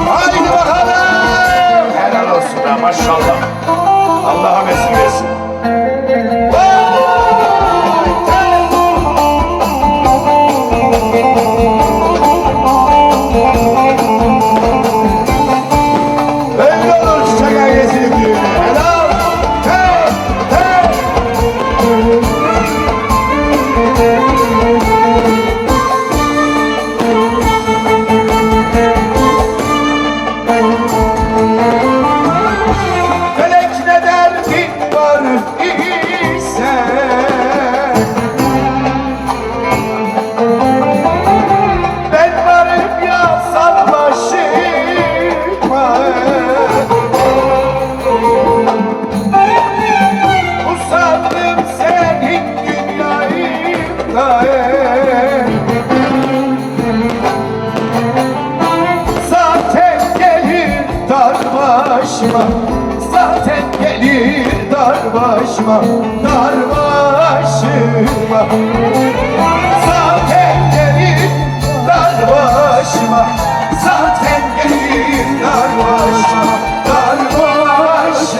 Haydi bakalım. Helal olsun da maşallah. Allah'a mesut etsin. Böyle olur çiçek ailesinin düğünü. Helal. Hey, hey. Felek ne derdin var ise ben varım ya sal başıma. Usandım senin dünyayımda. Zaten gelir dar başıma, zaten gelir dar başıma, dar başıma. Zaten gelir dar başıma, zaten gelir dar başıma, dar başıma.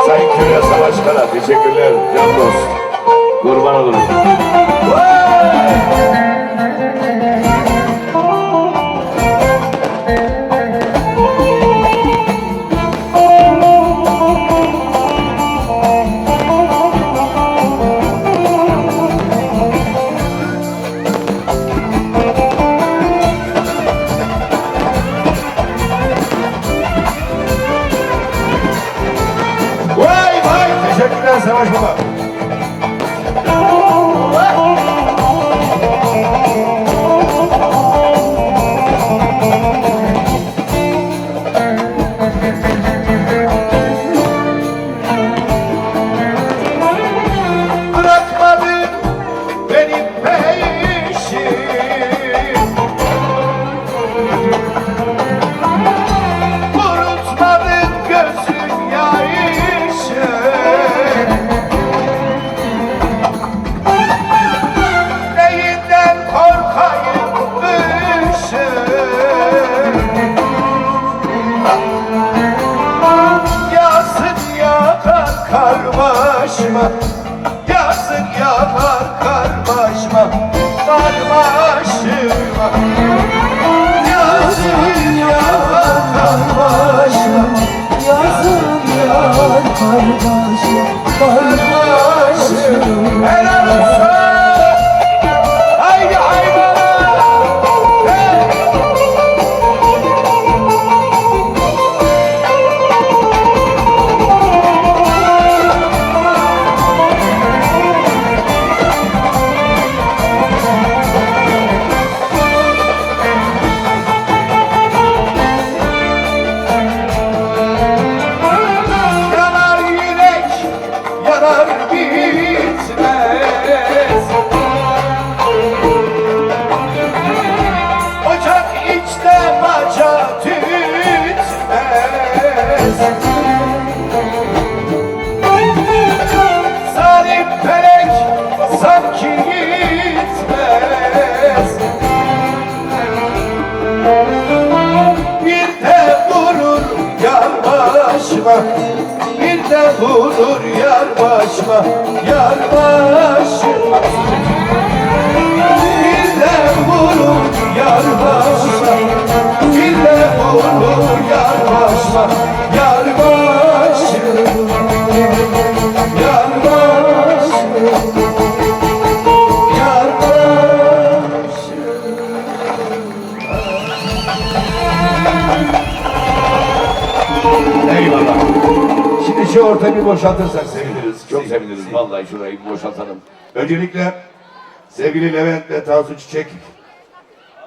Sayın Kürya Savaş Kara, teşekkürler. Can dost. Kurban olurum. Vay vay, teşekkürler Savaş Baba. Bırakmadın benim peşim, kurutmadın gözün yaşı. Neyinden korkayımmışım, yazın yağar kar başıma, yazın yağar kar başıma, kar başıma. Yazın yağar kar başıma, yazın yağar kar başıma, kar başıma. Helal olsun. Haydi hayvanlar. Hey. Yanar yürek, yanar bitmez. Ocak içte baca tütmez. Zalim felek sanki gitmez. Bir de vurur yar başıma, bir de vurur yar başıma, yar başıma. Bir de vurur yar başıma, bir de vurur yar başıma, yar başıma, yar başıma, yar başıma. Eyvallah. Şimdi şu ortayı bir boşaltırsak seviniriz. Çok seviniriz. Vallahi şurayı bir boşaltalım. Öncelikle sevgili Levent ve Tansu Çiçek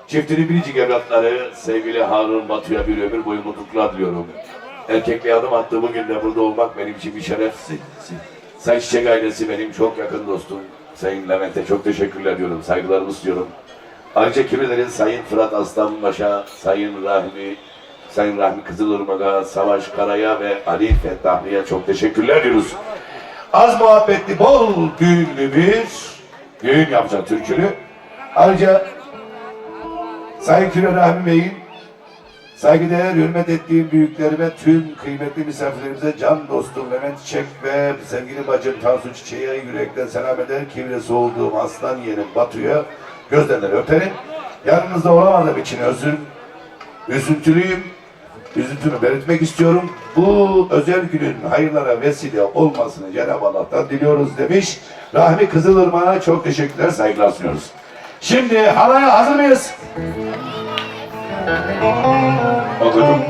çiftinin biricik evlatları sevgili Harun Batu'ya bir ömür boyu mutluluklar diliyorum. Erkekliğe adım attığı bugün de burada olmak benim için bir şeref. Sayın Çiçek ailesi benim çok yakın dostum. Sayın Levent'e çok teşekkürler diyorum. Saygılarımı sunuyorum. Ayrıca kimilerin Sayın Fırat Aslanbaş'a, Sayın Rahmi Kızılırmak'a, Savaş Kara'ya ve Ali Fettahlı'ya çok teşekkürler diyoruz. Az muhabbetli, bol düğünlü bir düğün yapacak türkülü. Ayrıca Sayın Kilo Rahmi Bey'in saygıdeğer hürmet ettiğim büyüklerime, tüm kıymetli misafirlerimize, can dostum Levent Çiçek ve sevgili bacım Tansu Çiçek'e yürekten selam eder. Kibresi olduğum aslan yeğenim Batu'ya gözlerden öperim. Yanınızda olamadığım için üzüntülüyüm. Üzüntümü belirtmek istiyorum. Bu özel günün hayırlara vesile olmasını Cenab-ı Allah'tan diliyoruz demiş. Rahmi Kızılırmak'a çok teşekkürler, saygılar sunuyoruz. Şimdi halaya hazır mıyız? Okudum.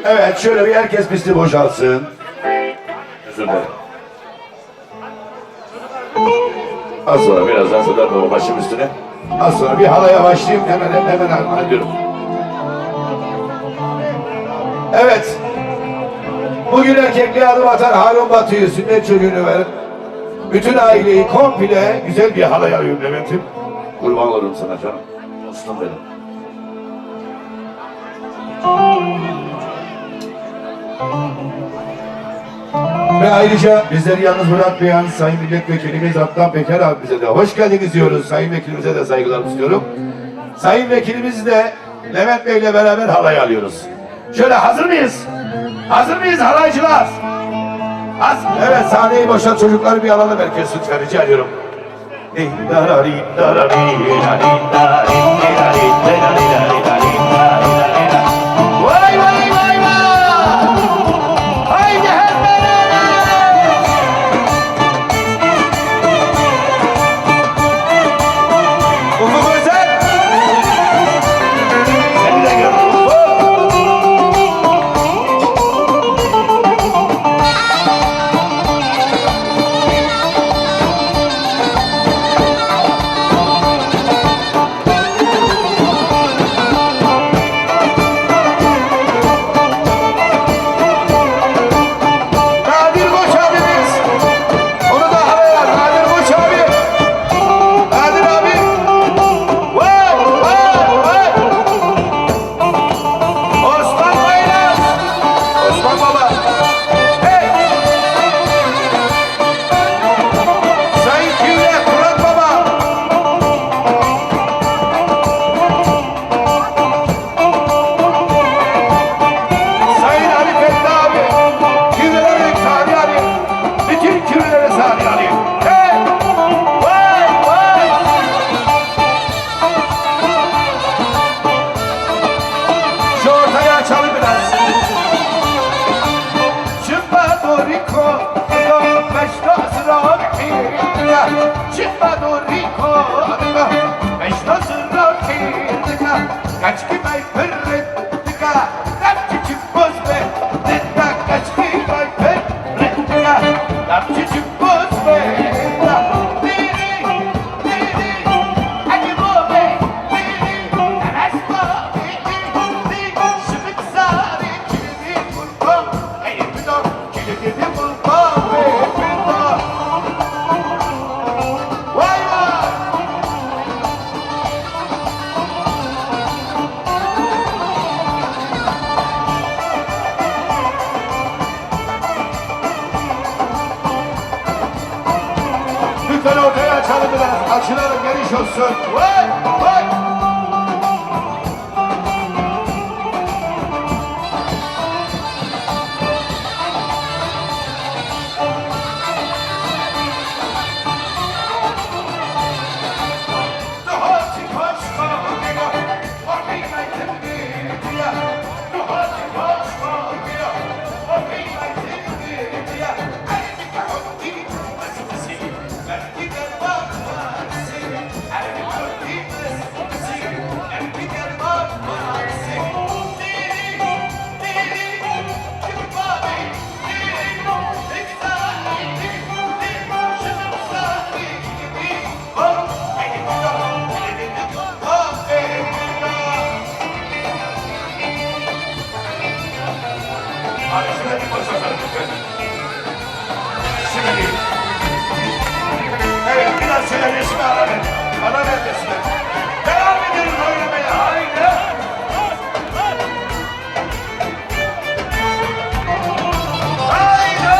Evet, şöyle bir herkes pisti boşalsın. Özür dilerim. Az sonra birazdan Sedat Baba başım üstüne. Az sonra bir halaya başlayayım, hemen armağan ediyorum. Evet. Bugün erkekliğe adım atan Harun Batu'yu sünnet çocuğunu verip bütün aileyi komple güzel bir halaya alıyorum Levent'im. Kurban olurum sana canım. Dostum benim. Ve ayrıca bizleri yalnız bırakmayan Sayın Milletvekilimiz Adnan Peker abimize de hoş geldiniz diyoruz. Sayın Vekilimize de saygılarımı istiyorum. Sayın Vekilimiz de Levent Bey ile beraber halay alıyoruz. Şöyle hazır mıyız? Hazır mıyız halaycılar? Evet, sahneyi boşalt, çocukları bir alalım herkes lütfen, rica ediyorum. Vay vay vay vay! Haydi hep beraber! Ufuk Özel! Seni de gör Ufuk! Lütfen ortaya açalım biraz. Açılalım, geniş olsun. Vay! Vay! Evet, biraz şöyle resmi alalım. Ana neredesin? Devam edelim oynamaya. Haydi. Haydi.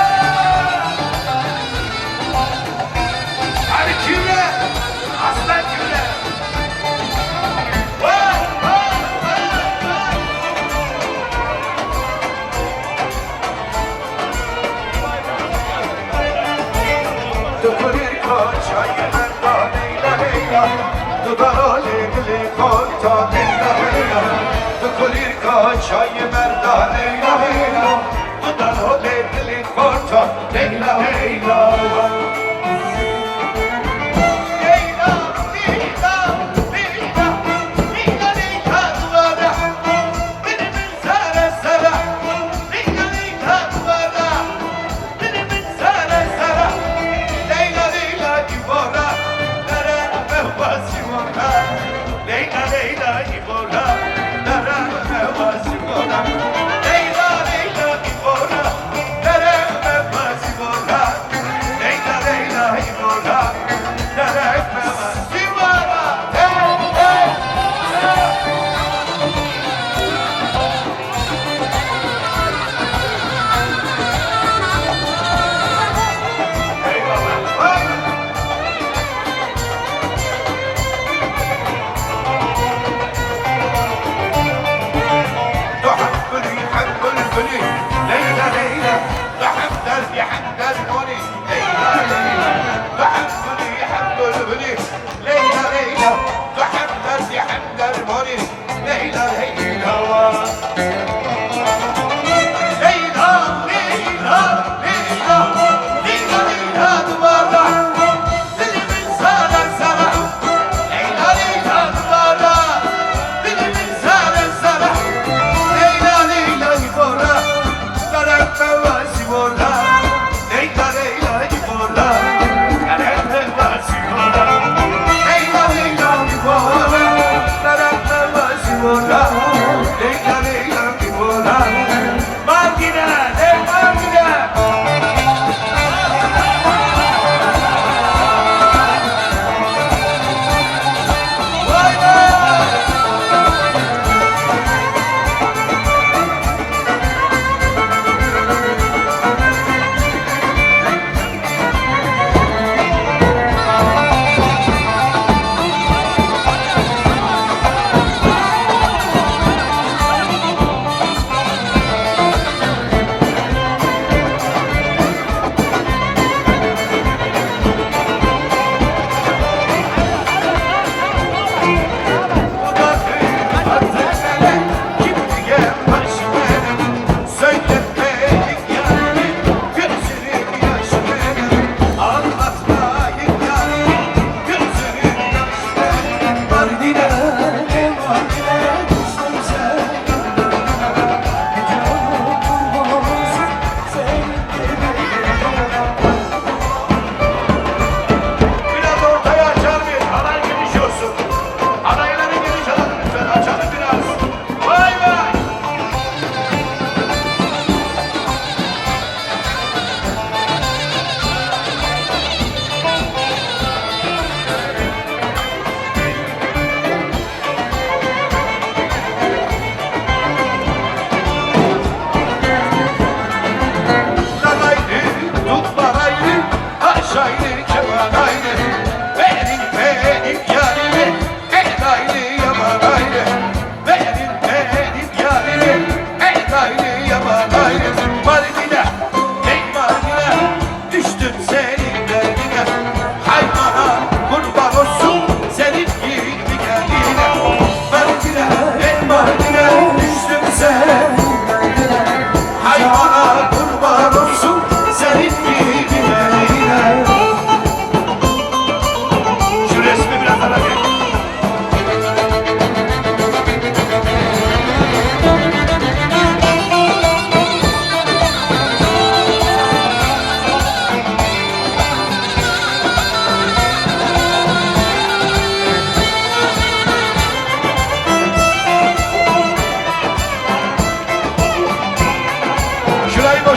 Tıkırır koçayı merda leyla leyla Dudar o leyli koça leyla leyla Tıkırır koçayı merda leyla leyla Dudar o leyli koça leyla leyla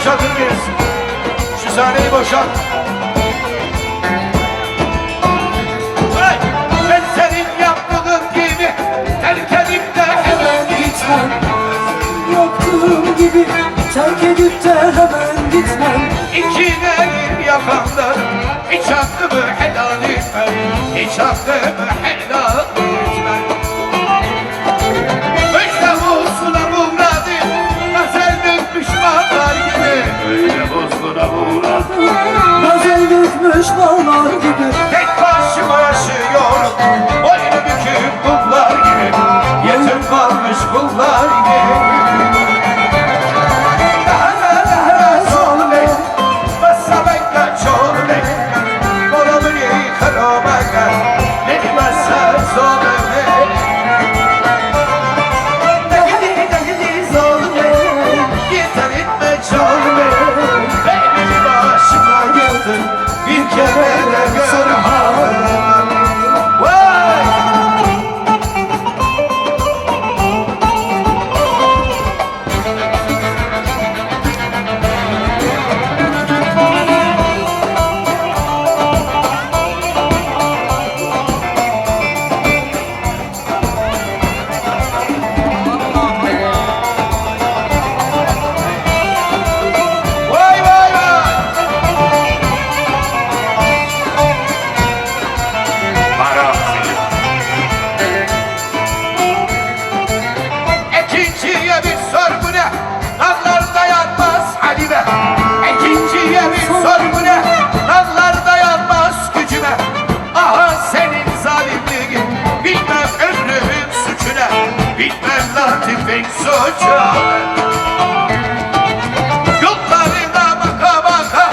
boşaltır mıyız? Şu sahneyi boşalt. Hey! Ben senin yaptığın gibi terk edip de hemen gitmem. Yaptığım gibi terk edip de hemen gitmem. İkileri yakanlarım hiç hakkımı helal etmem. Hiç hakkımı helal etmem. Öyle bozguna uğradım, gazel dökmüş bağlar gibi. Öyle bozguna uğradım, gazel dökmüş düşmanlar gibi. Tek başıma yaşıyorum, boynu bükük kullar gibi, yetim kalmış kullar gibi. Daha solme, basa bekle çolme, kolumunu kıramaga, ne basa solme. Dehli solme, yeter etme çolme, benim başıma yıktın, bir kere de gör halimi. Vay! Vay vay vay! İkinciye bir sor bu ne? Nallar dayanmaz halime. İkinciye bir sor bu ne? Nallar dayanmaz gücüme. Aha senin zalimliğin, bilmem ömrümün suçuna, bilmem latifin suçuna. Yollarına baka baka,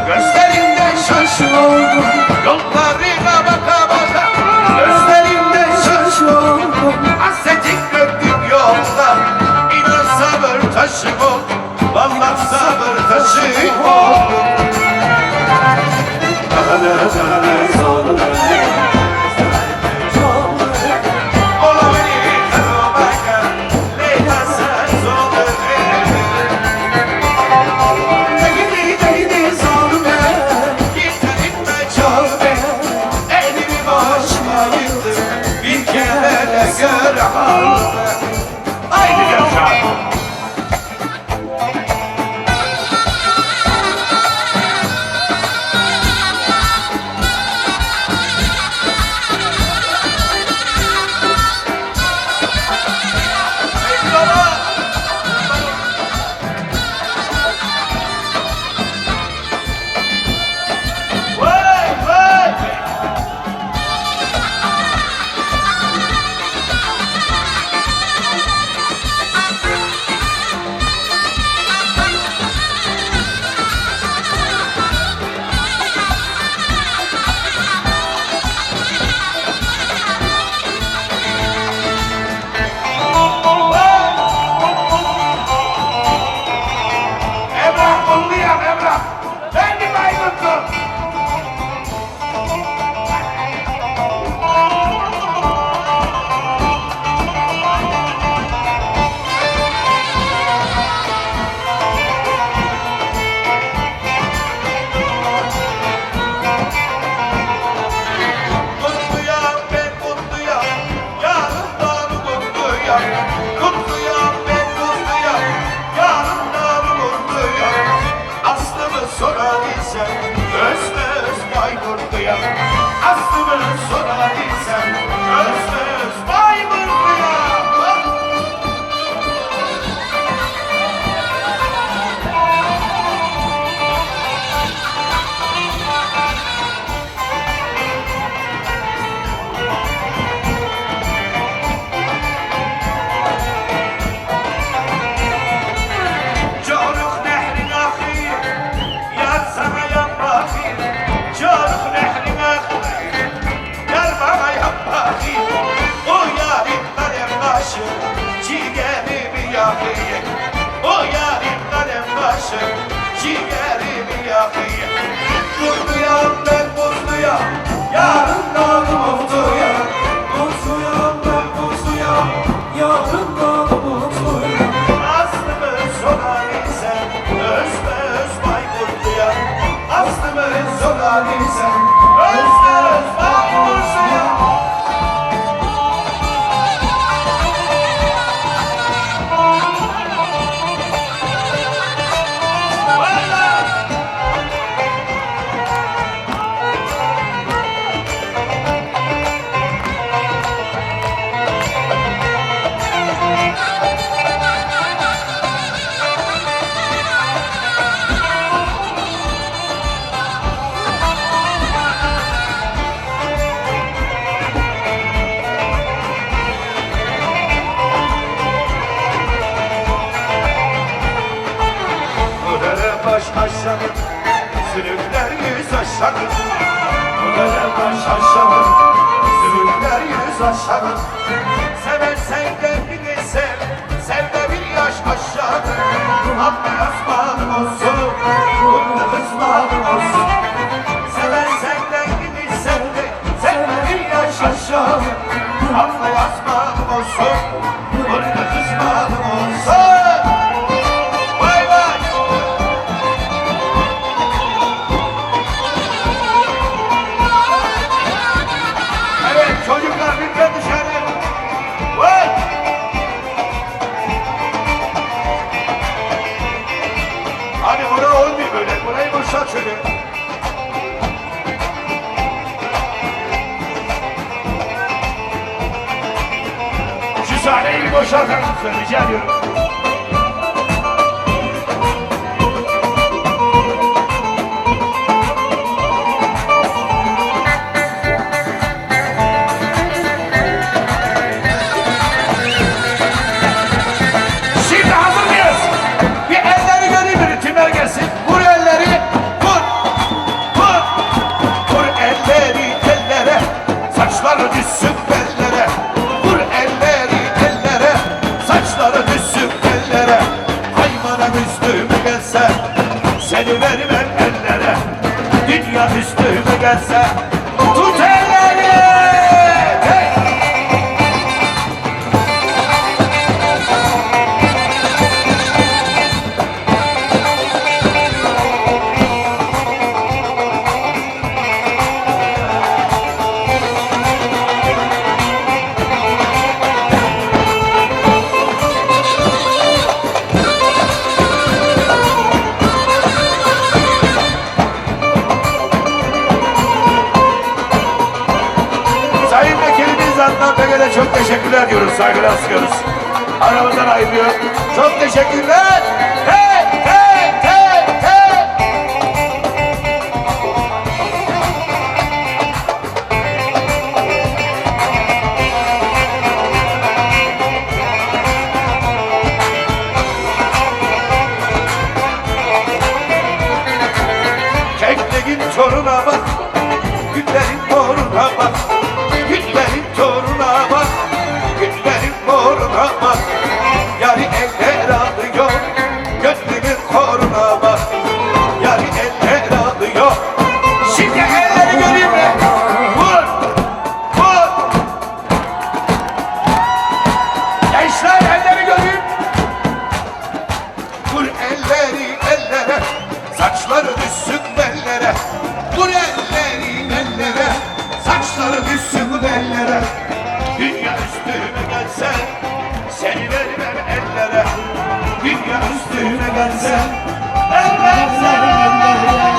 gözlerimden şaşırdım. Yollarına baka baka, gözlerimden şaşırdım. Hasretin gördüm yolda, inan sabır taşım ol, vallahi sabır taşım ol. Olamini kırmaya, Leyla sen zorlu. Değdi zorlu, yeter etme çolme, elimi başıma yıktın, bir kere de gör halimi. Haydi Gökhan! Vay vay! Emrah bulduyam Emrah. Ben de maymunum. Mutluyam ben mutluyam, yarından mutluyam. Mutluyam ben mutluyam, yarından mutluyam. Aslımı sorar isem, özme öz baymurtluyam. Aslımı sorar isem, özme öz baymurtluyam. Coruk nehrin ahir, yar sana yan bakir. Coruk nehrin ahir, yar bana yan bakir. O yarim kalem başı, ciğerimi yakıyor. O yarim kalem başı, ciğerimi yakıyor. Mutluyam ben mutluyam, yarından mutluyam. Mutluyum ben mutluyum, yarından mutluyum. Aslımı sorar isem, özme öz baymurtluyam. Aslımı sorar isem, özme öz baymurtluyam. yüz aşağı, bu kadar baş aşağı, sürükler yüz aşağı. Seversen kendini sev, sev de bir yaş aşağı. Amma yazmalım olsun, bunda kızmalım olsun. Seversen kendini sev de, sev de bir yaş aşağı. Amma yazmalım olsun, bunda kızmalım olsun. Vay vay! Evet çocuklar lütfen dışarı. Vay! Hadi bura olmuyor böyle. Burayı boşalt şöyle. Şu sahneyi bir boşaltır mısın? Rica ediyorum. Şimdi hazır mıyız? Bir elleri göreyim mi? Ritimler gelsin. Vur elleri. Vur. Vur. Vur elleri ellere. Saçları düşsün bellere. Vur elleri ellere. Saçları düşsün bellere. Hayvanım üstüme gelse. Seni vermem ellere. Dünya üstüme gelse. Tut elleri. Hey! Sayın Vekilimiz Adnan Peker'e çok teşekkürler diyoruz, saygılar sunuyoruz. Aramızdan ayrılıyor. Çok teşekkürler. Hey, hey, hey, hey. Kekliğin toruna bak, güllerin toruna bak, güllerin toruna bak, güllerin toruna bak. Yari eller alıyor, gönlümün koruna bak. Yari eller alıyor. Şimdi elleri göreyim mi? Vur, vur. Gençler elleri göreyim. Vur elleri ellere, saçları düşsün bellere. Vur elleri ellere, saçları düşsün bellere. Dünya üstüme gelse, seni vermem ellere. Dünya üstüme gelse, vermem seni ellere.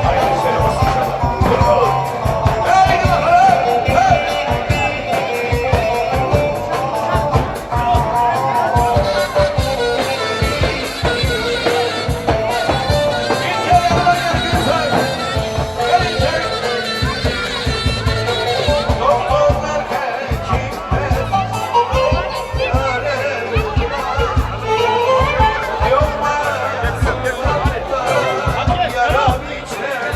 Haydi seni olsun inşallah. Kurban. Haydi bakalım. Hey. Doktorlar hekimler yoklar yaram içer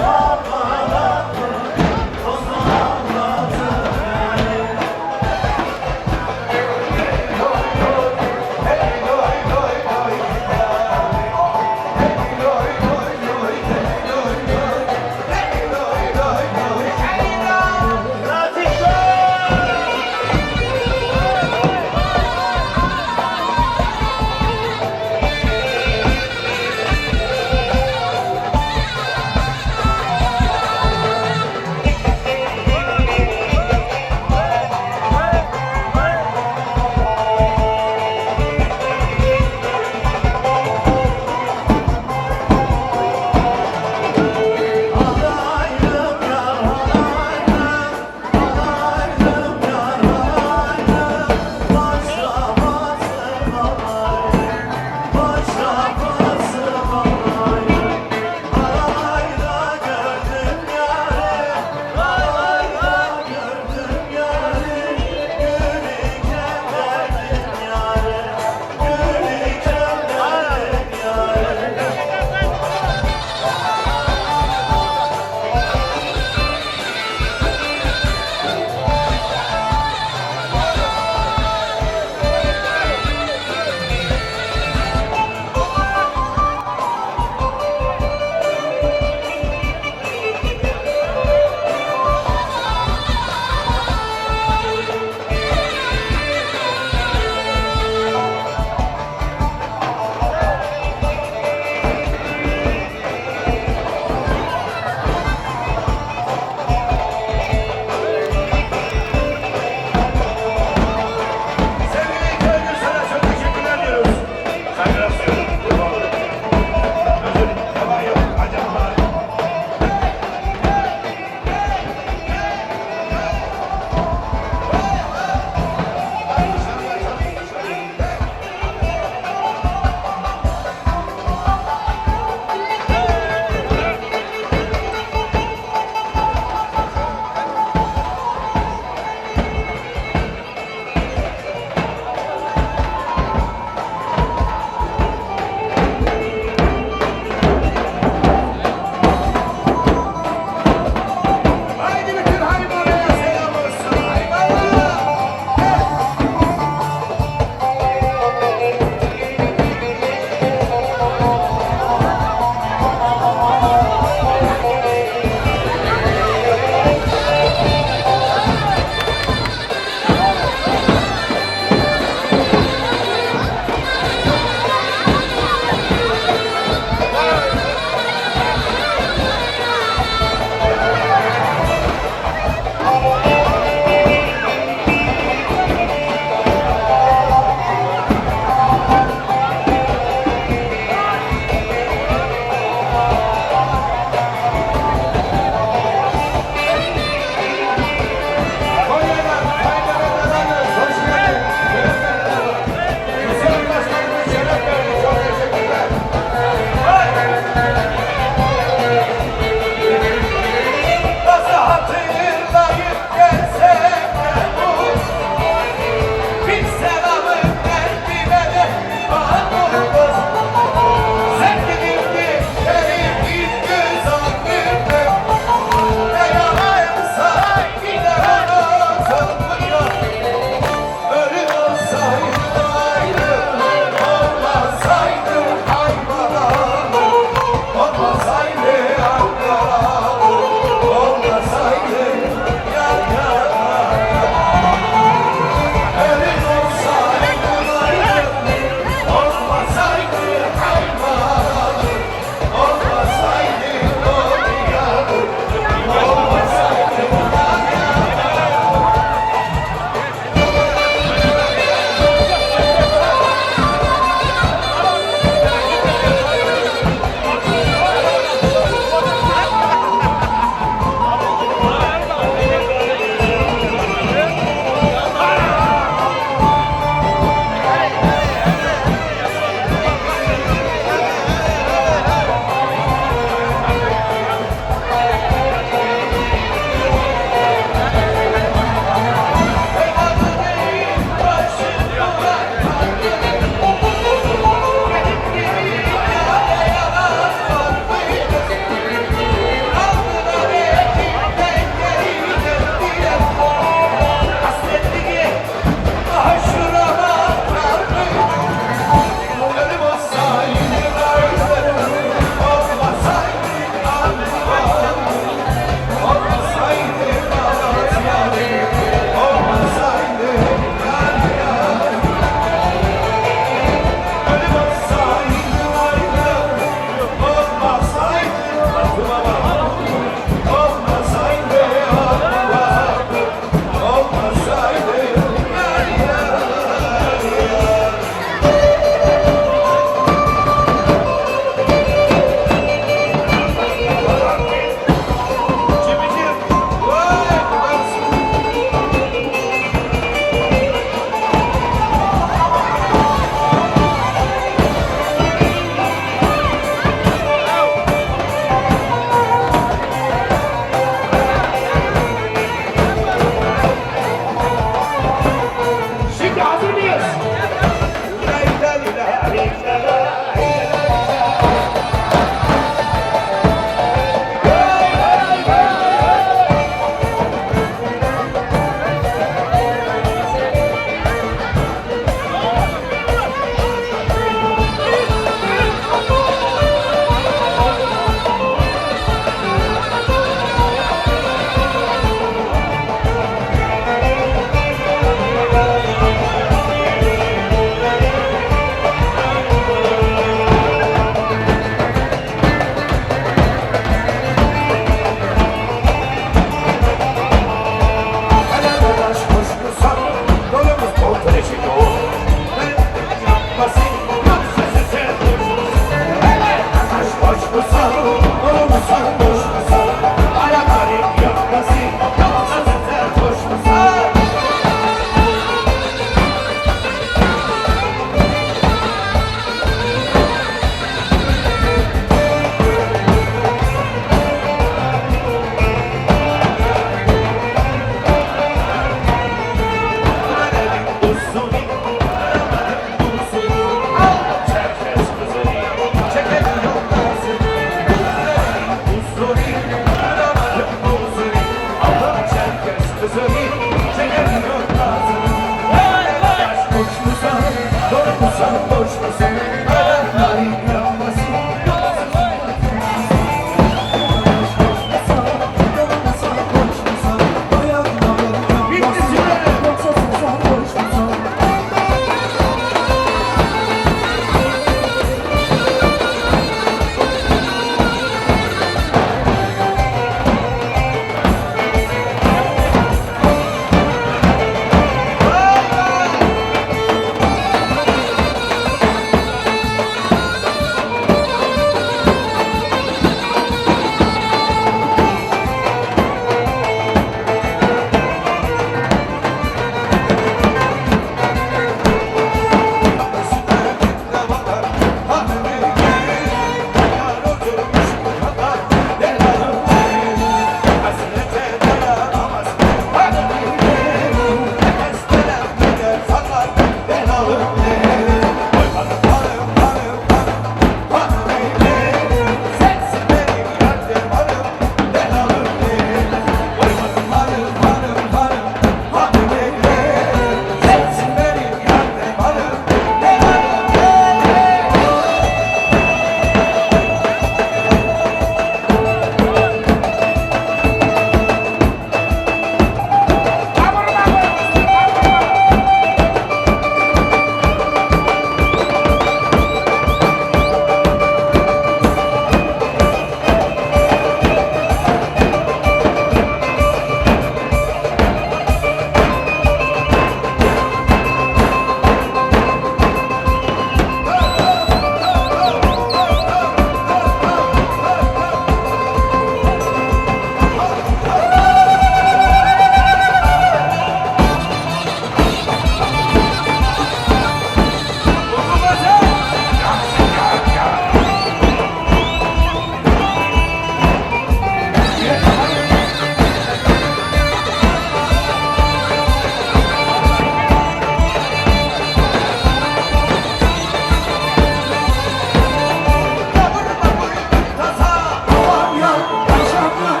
gel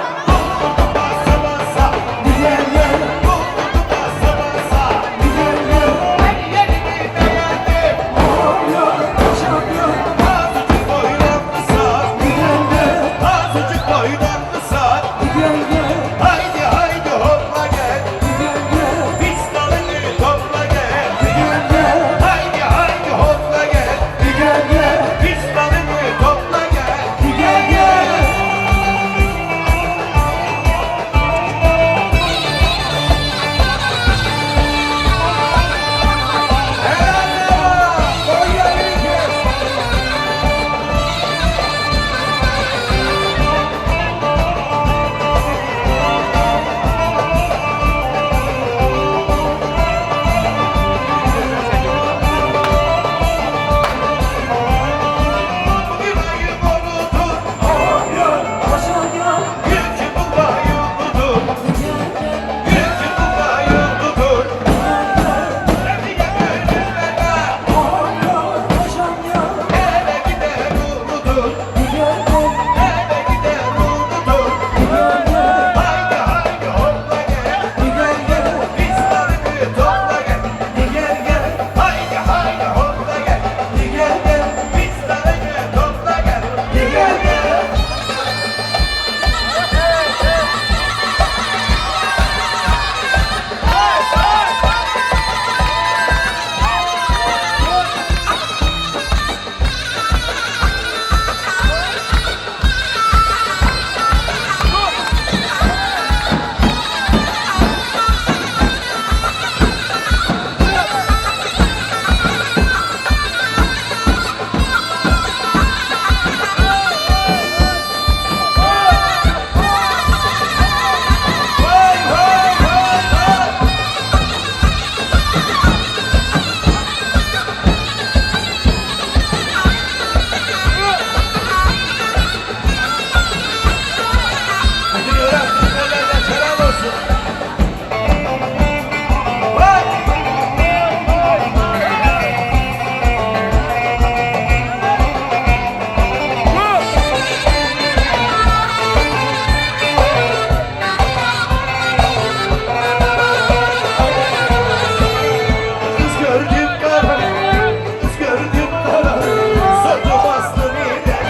Basa basa, Bir gel gel basa basa. Bir gel gel Her yerini beğendim. Hop gel Paşam gel Azıcık boydan kısa, Bir gel gel azıcık boydan kısa. Bir gel gel Haydi haydi hopla gel, Bir gel gel pistalını topla gel. Bir gel gel Haydi haydi hopla gel, Bir gel gel pistalını topla gel. Bir gel gel Bugün ayım unutur, Gel Paşam gel yılki buğdayı unutur. Bir gel gel Yılki buğdayı unutur. Seni gönlüme Hop gel Paşam gel eve gider unutur. Bir gel gel Eve gider unutur. Bir gel gel Haydi haydi hopla gel, Bir gel gel pistalını topla gel. Bir gel gel Haydi haydi hopla gel, Bir gel gel pistalını topla gel. Bir gel gel Vay vay vay vay. Bütün öğretmenlerden selam olsun. Vay. Kız gördüm kara, kız gördüm kara. Sordu bastı birden,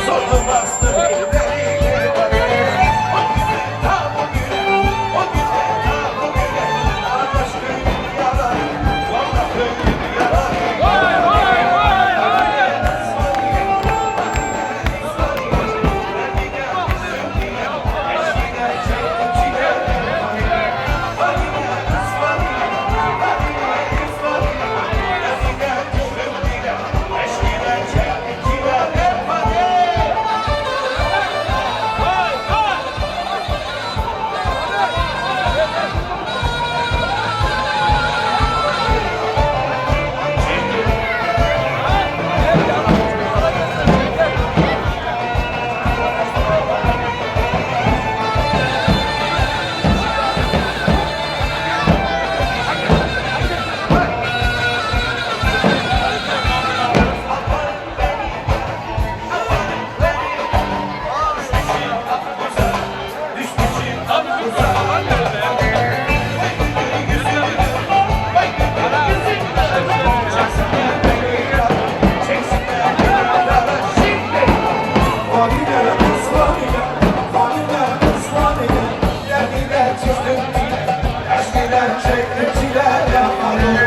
sordu bastı birden. O güzel ta bugüne, o güzel ta bugüne. Arkadaş köyüm yalan, valla köyüm yalan. Vay vay vay vay. Vanile kız vanile Vanile kız vanile Yerliler çizdim bile Eskiler çektim çile yapmadım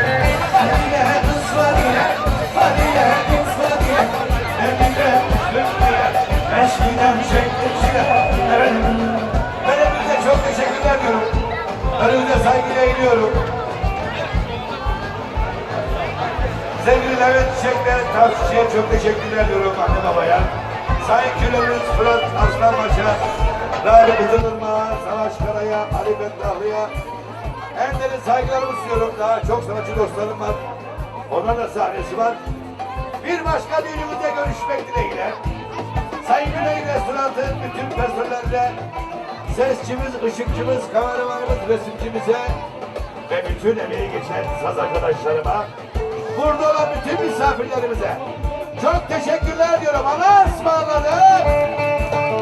Vanile kız vanile Vanile kız vanile Yerliler çizdim bile Eskiler çektim çile Ben hepinize çok teşekkürler diyorum. Önünüze saygıyla eğiliyorum. Sevgili Levent Çiçek ve Tarık Çiçek'e çok teşekkürler diyorum anne babaya. Sayın Külümüz Fırat Aslanbaş'a, Rahmi Kızılırmak'a, Savaş Kara'ya, Ali Fettahlı'ya en derin saygılarımı sunuyorum. Daha çok sanatçı dostlarım var. Onların da sahnesi var. Bir başka düğünümüzde görüşmek dileğiyle. Sayın Güney Restoran'ın bütün personeline, sesçimiz, ışıkçımız, kameramanımız, resimcimize ve bütün emeği geçen saz arkadaşlarıma, burada olan bütün misafirlerimize çok teşekkürler diyorum. Allah'a ısmarladık.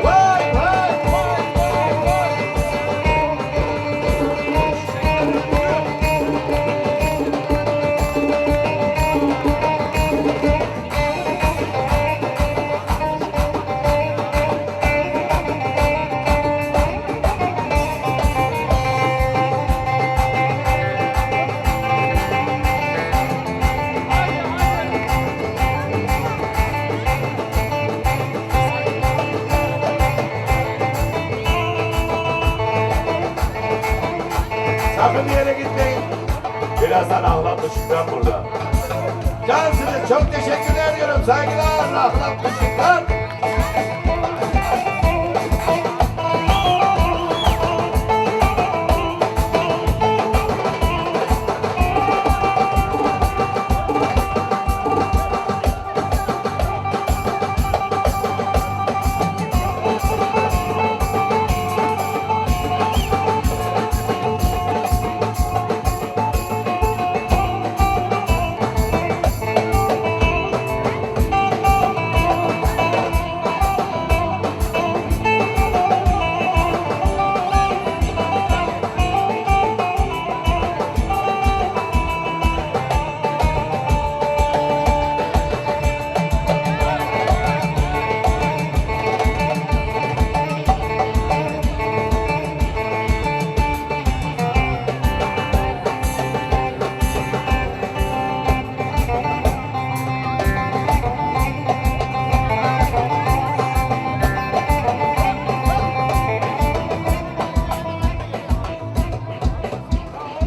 Vay vay vay vay. Sakın bir yere gitmeyin. Birazdan Ahlat Işık'tan burada. Cansınız, çok teşekkür ediyorum. Saygılar Ahlat Işık'tan.